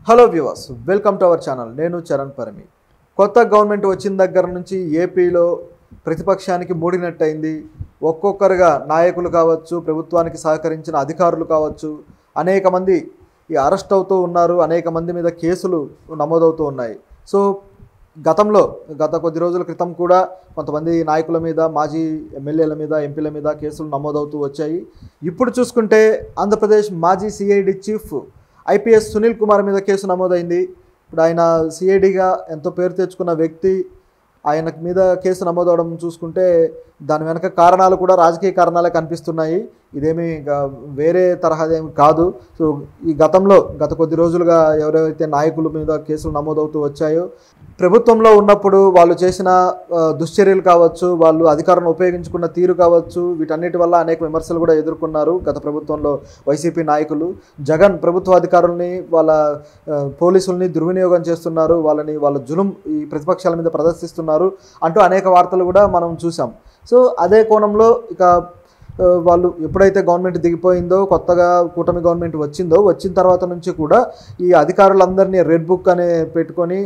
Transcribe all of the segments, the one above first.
Hello viewers, welcome to our channel. నేను చరణ్ పరమి. కొత్త government వచ్చిన దగ్గర నుంచి ఏపీలో ప్రతిపక్షానికి మూడినట్టయింది. ఒక్కొక్కరుగా నాయకులు కావచ్చు, ప్రభుత్వానికి సహకరించిన అధికారులు కావచ్చు, అనేక మంది అరెస్ట్ అవుతూ ఉన్నారు. అనేక మంది మీద కేసులు నమోదవుతూ ఉన్నాయి. సో గత కొద్ది రోజుల క్రితం కూడా కొంతమంది నాయకుల మీద, మాజీ ఎమ్మెల్యేల మీద, ఎంపీల మీద కేసులు నమోదవుతూ వచ్చాయి. ఇప్పుడు చూసుకుంటే ఆంధ్రప్రదేశ్ మాజీ CID chief IPS Sunil Kumar మీద కేసు నమోదైంది. ఇప్పుడు ఆయన సిఐడిగా ఎంతో పేరు తెచ్చుకున్న వ్యక్తి, ఆయన మీద కేసు నమోదవడం చూసుకుంటే దాని వెనక కారణాలు కూడా రాజకీయ కారణాలే కనిపిస్తున్నాయి. ఇదేమీ వేరే తరహాదేమి కాదు. సో గత కొద్ది రోజులుగా ఎవరైతే నాయకుల మీద కేసులు నమోదవుతూ వచ్చాయో, ప్రభుత్వంలో ఉన్నప్పుడు వాళ్ళు చేసిన దుశ్చర్యలు కావచ్చు, వాళ్ళు అధికారాన్ని ఉపయోగించుకున్న తీరు కావచ్చు, వీటన్నిటి వల్ల అనేక విమర్శలు కూడా ఎదుర్కొన్నారు గత ప్రభుత్వంలో వైసీపీ నాయకులు. జగన్ ప్రభుత్వ అధికారుల్ని, వాళ్ళ పోలీసుల్ని దుర్వినియోగం చేస్తున్నారు, వాళ్ళ జులుం ఈ ప్రతిపక్షాల మీద ప్రదర్శిస్తున్నారు అంటూ అనేక వార్తలు కూడా మనం చూసాం. సో అదే కోణంలో వాళ్ళు ఎప్పుడైతే గవర్నమెంట్ దిగిపోయిందో, కొత్తగా కూటమి గవర్నమెంట్ వచ్చిన తర్వాత నుంచి కూడా ఈ అధికారులందరినీ రెడ్ బుక్ అనే పెట్టుకొని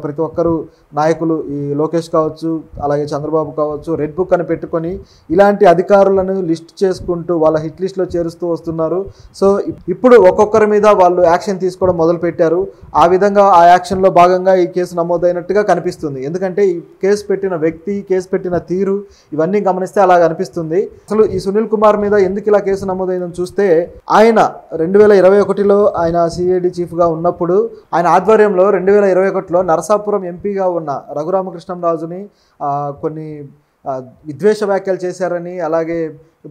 ప్రతి ఒక్కరు నాయకులు, ఈ లోకేష్ కావచ్చు, అలాగే చంద్రబాబు కావచ్చు, రెడ్ బుక్ అని పెట్టుకొని ఇలాంటి అధికారులను లిస్ట్ చేసుకుంటూ వాళ్ళ హిట్ లిస్ట్లో చేరుస్తూ వస్తున్నారు. సో ఇప్పుడు ఒక్కొక్కరి మీద వాళ్ళు యాక్షన్ తీసుకోవడం మొదలుపెట్టారు. ఆ విధంగా ఆ యాక్షన్లో భాగంగా ఈ కేసు నమోదైనట్టుగా కనిపిస్తుంది. ఎందుకంటే ఈ కేసు పెట్టిన వ్యక్తి, కేసు పెట్టిన తీరు, ఇవన్నీ గమనిస్తే అలా కనిపిస్తుంది. అసలు ఈ సునీల్ కుమార్ మీద ఎందుకు ఇలా కేసు నమోదైందని చూస్తే, ఆయన 2021లో ఆయన సిఐడి చీఫ్గా ఉన్నప్పుడు ఆయన ఆధ్వర్యంలో 2021లో నరసాపురం ఎంపీగా ఉన్న రఘురామకృష్ణంరాజుని కొన్ని విద్వేష వ్యాఖ్యలు చేశారని, అలాగే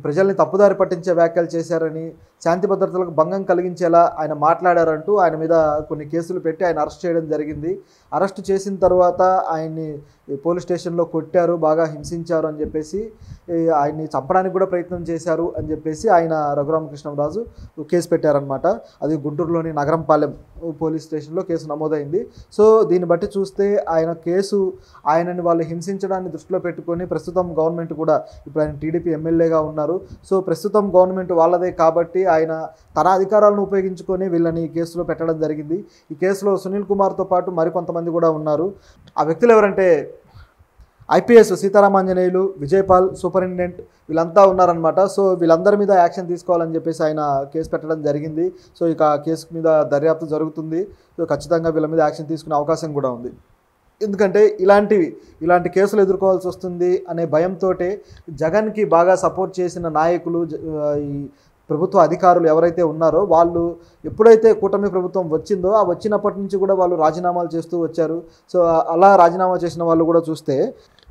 ప్రజల్ని తప్పుదారి పట్టించే వ్యాఖ్యలు చేశారని, శాంతి భద్రతలకు భంగం కలిగించేలా ఆయన మాట్లాడారంటూ ఆయన మీద కొన్ని కేసులు పెట్టి ఆయన అరెస్ట్ చేయడం జరిగింది. అరెస్ట్ చేసిన తర్వాత ఆయన్ని పోలీస్ స్టేషన్లో కొట్టారు, బాగా హింసించారు అని చెప్పేసి, ఆయన్ని చంపడానికి కూడా ప్రయత్నం చేశారు అని చెప్పేసి ఆయన రఘురామకృష్ణంరాజు కేసు పెట్టారనమాట. అది గుంటూరులోని నగరంపాలెం పోలీస్ స్టేషన్లో కేసు నమోదైంది. సో దీన్ని బట్టి చూస్తే ఆయనని వాళ్ళు హింసించడాన్ని దృష్టిలో పెట్టుకొని ప్రస్తుతం గవర్నమెంట్ కూడా, ఇప్పుడు ఆయన టీడీపీ ఎమ్మెల్యేగా ఉన్నారు. సో ప్రస్తుతం గవర్నమెంట్ వాళ్ళదే కాబట్టి ఆయన తన అధికారాలను ఉపయోగించుకొని వీళ్ళని ఈ కేసులో పెట్టడం జరిగింది. ఈ కేసులో సునీల్ కుమార్తో పాటు మరికొంతమంది కూడా ఉన్నారు. ఆ వ్యక్తులు ఎవరంటే ఐపీఎస్ సీతారామాంజనేయులు, విజయపాల్, సూపరింటెండెంట్, వీళ్ళంతా ఉన్నారనమాట. సో వీళ్ళందరి మీద యాక్షన్ తీసుకోవాలని చెప్పేసి ఆయన కేసు పెట్టడం జరిగింది. సో ఇక ఆ కేసు మీద దర్యాప్తు జరుగుతుంది. సో ఖచ్చితంగా వీళ్ళ మీద యాక్షన్ తీసుకునే అవకాశం కూడా ఉంది. ఎందుకంటే ఇలాంటి కేసులు ఎదుర్కోవాల్సి వస్తుంది అనే భయంతో జగన్కి బాగా సపోర్ట్ చేసిన నాయకులు, ఈ ప్రభుత్వ అధికారులు ఎవరైతే ఉన్నారో వాళ్ళు ఎప్పుడైతే కూటమి ప్రభుత్వం వచ్చిందో ఆ వచ్చినప్పటి నుంచి కూడా వాళ్ళు రాజీనామాలు చేస్తూ వచ్చారు. సో అలా రాజీనామా చేసిన వాళ్ళు కూడా చూస్తే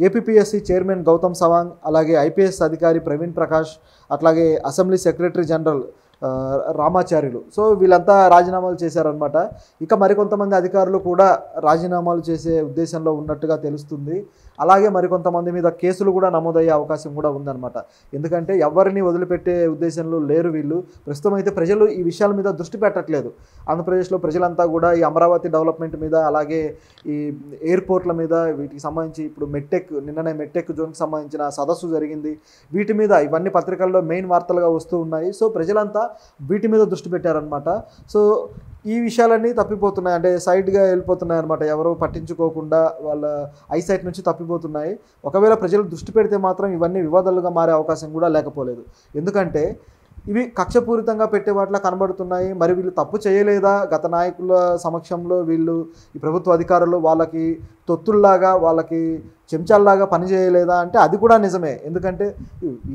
ఏపీపీఎస్సీ చైర్మన్ గౌతమ్ సవాంగ్, అలాగే ఐపీఎస్ అధికారి ప్రవీణ్ ప్రకాష్, అట్లాగే assembly secretary general Ramacharyulu, so వీళ్ళంతా రాజీనామాలు చేశారనమాట. ఇక మరికొంతమంది అధికారులు కూడా రాజీనామాలు చేసే ఉద్దేశంలో ఉన్నట్టుగా తెలుస్తుంది. అలాగే మరికొంతమంది మీద కేసులు కూడా నమోదయ్యే అవకాశం కూడా ఉందన్నమాట. ఎందుకంటే ఎవరిని వదిలిపెట్టే ఉద్దేశంలో లేరు వీళ్ళు. ప్రస్తుతం అయితే ప్రజలు ఈ విషయాల మీద దృష్టి పెట్టట్లేదు. ఆంధ్రప్రదేశ్లో ప్రజలంతా కూడా ఈ అమరావతి డెవలప్మెంట్ మీద, అలాగే ఈ ఎయిర్పోర్ట్ల మీద, వీటికి సంబంధించి ఇప్పుడు నిన్ననే మెట్టెక్ జోన్కి సంబంధించిన సదస్సు జరిగింది. వీటి మీద ఇవన్నీ పత్రికల్లో మెయిన్ వార్తలుగా వస్తూ ఉన్నాయి. సో ప్రజలంతా వీటి మీద దృష్టి పెట్టారనమాట. సో ఈ విషయాలన్నీ తప్పిపోతున్నాయి, అంటే సైడ్గా వెళ్ళిపోతున్నాయి అనమాట. ఎవరో పట్టించుకోకుండా వాళ్ళ ఐసైట్ నుంచి తప్పిపోతున్నాయి. ఒకవేళ ప్రజలు దృష్టి పెడితే మాత్రం ఇవన్నీ వివాదాలుగా మారే అవకాశం కూడా లేకపోలేదు. ఎందుకంటే ఇవి కక్షపూరితంగా పెట్టే వాటిలా కనబడుతున్నాయి. మరి వీళ్ళు తప్పు చేయలేదా? గత నాయకుల సమక్షంలో వీళ్ళు, ఈ ప్రభుత్వ అధికారులు వాళ్ళకి తొత్తుల్లాగా, వాళ్ళకి చెంచాల్లాగా పనిచేయలేదా అంటే అది కూడా నిజమే. ఎందుకంటే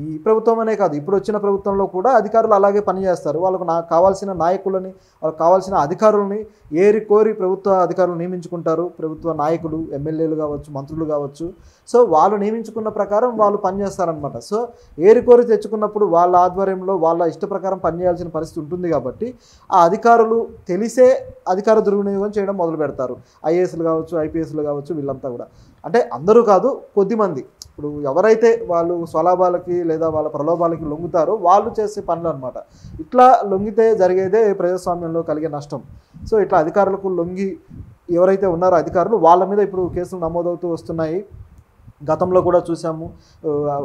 ఈ ప్రభుత్వం అనే కాదు, ఇప్పుడు వచ్చిన ప్రభుత్వంలో కూడా అధికారులు అలాగే పనిచేస్తారు. వాళ్ళకు కావాల్సిన నాయకులని, వాళ్ళకి కావాల్సిన అధికారులని ఏరి కోరి ప్రభుత్వ అధికారులు నియమించుకుంటారు. ప్రభుత్వ నాయకులు, ఎమ్మెల్యేలు కావచ్చు, మంత్రులు కావచ్చు. సో వాళ్ళు నియమించుకున్న ప్రకారం వాళ్ళు పనిచేస్తారనమాట. సో ఏరి కోరి తెచ్చుకున్నప్పుడు వాళ్ళ ఆధ్వర్యంలో వాళ్ళ ఇష్ట ప్రకారం పనిచేయాల్సిన పరిస్థితి ఉంటుంది. కాబట్టి ఆ అధికారులు తెలిసే అధికార దుర్వినియోగం చేయడం మొదలు పెడతారు. ఐఏఎస్లు కావచ్చు, ఐపీఎస్లు కావచ్చు, వీళ్ళంతా కూడా. అంటే అందరూ కాదు, కొద్దిమంది. ఇప్పుడు ఎవరైతే వాళ్ళు స్వలాభాలకి లేదా వాళ్ళ ప్రలోభాలకి లొంగుతారో వాళ్ళు చేసే పనులు అనమాట. ఇట్లా లొంగితే జరిగేదే ప్రజాస్వామ్యంలో కలిగే నష్టం. సో ఇట్లా అధికారులకు లొంగి ఎవరైతే ఉన్నారో అధికారులు, వాళ్ళ మీద ఇప్పుడు కేసులు నమోదవుతూ వస్తున్నాయి. గతంలో కూడా చూసాము.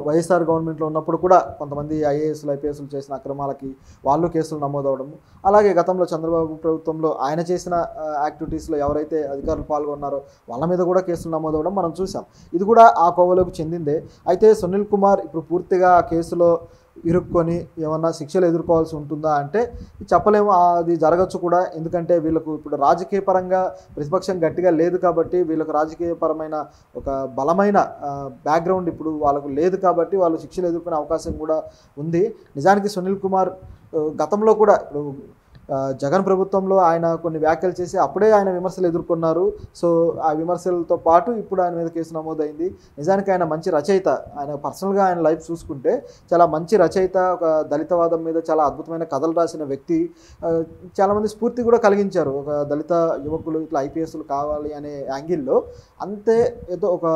వైఎస్ఆర్ గవర్నమెంట్లో ఉన్నప్పుడు కూడా కొంతమంది ఐఏఎస్లు, ఐపీఎస్లు చేసిన అక్రమాలకి వాళ్ళు కేసులు నమోదవడము. అలాగే గతంలో చంద్రబాబు ప్రభుత్వంలో ఆయన చేసిన యాక్టివిటీస్లో ఎవరైతే అధికారులు పాల్గొన్నారో వాళ్ళ మీద కూడా కేసులు నమోదవడం మనం చూసాం. ఇది కూడా ఆ కోవలోకి చెందిందే. అయితే సునీల్ కుమార్ ఇప్పుడు పూర్తిగా ఆ కేసులో ఇరుక్కొని ఏమన్నా శిక్షలు ఎదుర్కోవాల్సి ఉంటుందా అంటే చెప్పలేము. అది జరగచ్చు కూడా. ఎందుకంటే వీళ్ళకు ఇప్పుడు రాజకీయ పరంగా ప్రతిపక్షం గట్టిగా లేదు కాబట్టి, వీళ్ళకు రాజకీయపరమైన ఒక బలమైన బ్యాక్గ్రౌండ్ ఇప్పుడు వాళ్ళకు లేదు కాబట్టి వాళ్ళు శిక్షలు ఎదుర్కొనే అవకాశం కూడా ఉంది. నిజానికి సునీల్ కుమార్ గతంలో కూడా ఇప్పుడు జగన్ ప్రభుత్వంలో ఆయన కొన్ని వ్యాఖ్యలు చేసి అప్పుడే ఆయన విమర్శలు ఎదుర్కొన్నారు. సో ఆ విమర్శలతో పాటు ఇప్పుడు ఆయన మీద కేసు నమోదైంది. నిజానికి ఆయన మంచి రచయిత. ఆయన పర్సనల్గా ఆయన లైఫ్ చూసుకుంటే చాలా మంచి రచయిత. ఒక దళితవాదం మీద చాలా అద్భుతమైన కథలు రాసిన వ్యక్తి. చాలామంది స్ఫూర్తి కూడా కలిగించారు. ఒక దళిత యువకులు ఇట్లా ఐపీఎస్లు కావాలి అనే యాంగిల్లో అంతే ఏదో ఒక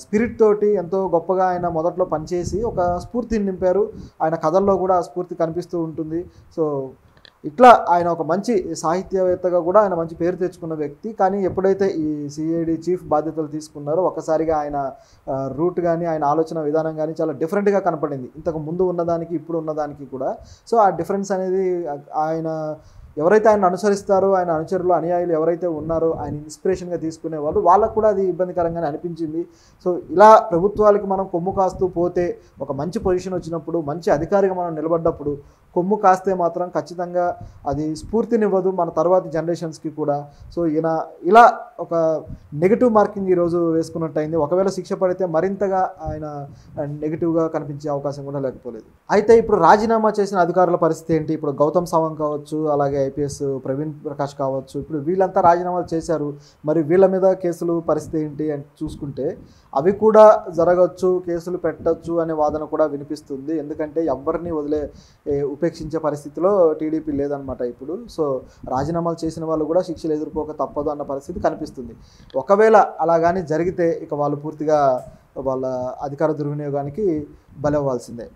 స్పిరిట్ తోటి ఎంతో గొప్పగా ఆయన మొదట్లో పనిచేసి ఒక స్ఫూర్తిని నింపారు. ఆయన కథల్లో కూడా ఆ స్ఫూర్తి కనిపిస్తూ ఉంటుంది. సో ఇట్లా ఆయన ఒక మంచి సాహిత్యవేత్తగా కూడా ఆయన మంచి పేరు తెచ్చుకున్న వ్యక్తి. కానీ ఎప్పుడైతే ఈ సిఐడి చీఫ్ బాధ్యతలు తీసుకున్నారో ఒక్కసారిగా ఆయన రూట్ కానీ ఆయన ఆలోచన విధానం కానీ చాలా డిఫరెంట్గా కనపడింది ఇంతకు ముందు ఉన్నదానికి ఇప్పుడు ఉన్నదానికి కూడా. సో ఆ డిఫరెన్స్ అనేది ఆయన ఎవరైతే ఆయన అనుసరిస్తారో, ఆయన అనుచరులు, అనుయాయులు ఎవరైతే ఉన్నారో, ఆయన ఇన్స్పిరేషన్గా తీసుకునే వాళ్ళు వాళ్ళకు కూడా అది ఇబ్బందికరంగానే అనిపించింది. సో ఇలా ప్రభుత్వాలకి మనం కొమ్ము కాస్తూ పోతే, ఒక మంచి పొజిషన్ వచ్చినప్పుడు, మంచి అధికారిగా మనం నిలబడ్డప్పుడు కొమ్ము కాస్తే మాత్రం ఖచ్చితంగా అది స్ఫూర్తినివ్వదు మన తర్వాతి జనరేషన్స్కి కూడా. సో ఇలా ఒక నెగిటివ్ మార్కింగ్ ఈరోజు వేసుకున్నట్టయింది. ఒకవేళ శిక్ష పడితే మరింతగా ఆయన నెగిటివ్గా కనిపించే అవకాశం కూడా లేకపోలేదు. అయితే ఇప్పుడు రాజీనామా చేసిన అధికారుల పరిస్థితి ఏంటి? ఇప్పుడు గౌతమ్ సవాంగ్ కావచ్చు, అలాగే ఐపీఎస్ ప్రవీణ్ ప్రకాష్ కావచ్చు, ఇప్పుడు వీళ్ళంతా రాజీనామాలు చేశారు. మరి వీళ్ళ మీద కేసులు పరిస్థితి ఏంటి అని చూసుకుంటే అవి కూడా జరగచ్చు, కేసులు పెట్టచ్చు అనే వాదన కూడా వినిపిస్తుంది. ఎందుకంటే ఎవరిని ఉపేక్షించే పరిస్థితిలో టీడీపీ లేదనమాట ఇప్పుడు. సో రాజీనామాలు చేసిన వాళ్ళు కూడా శిక్షలు ఎదుర్కోక తప్పదు అన్న పరిస్థితి కనిపిస్తుంది. ఒకవేళ అలా కానీ జరిగితే ఇక వాళ్ళు పూర్తిగా వాళ్ళ అధికార దుర్వినియోగానికి బలవ్వాల్సిందే.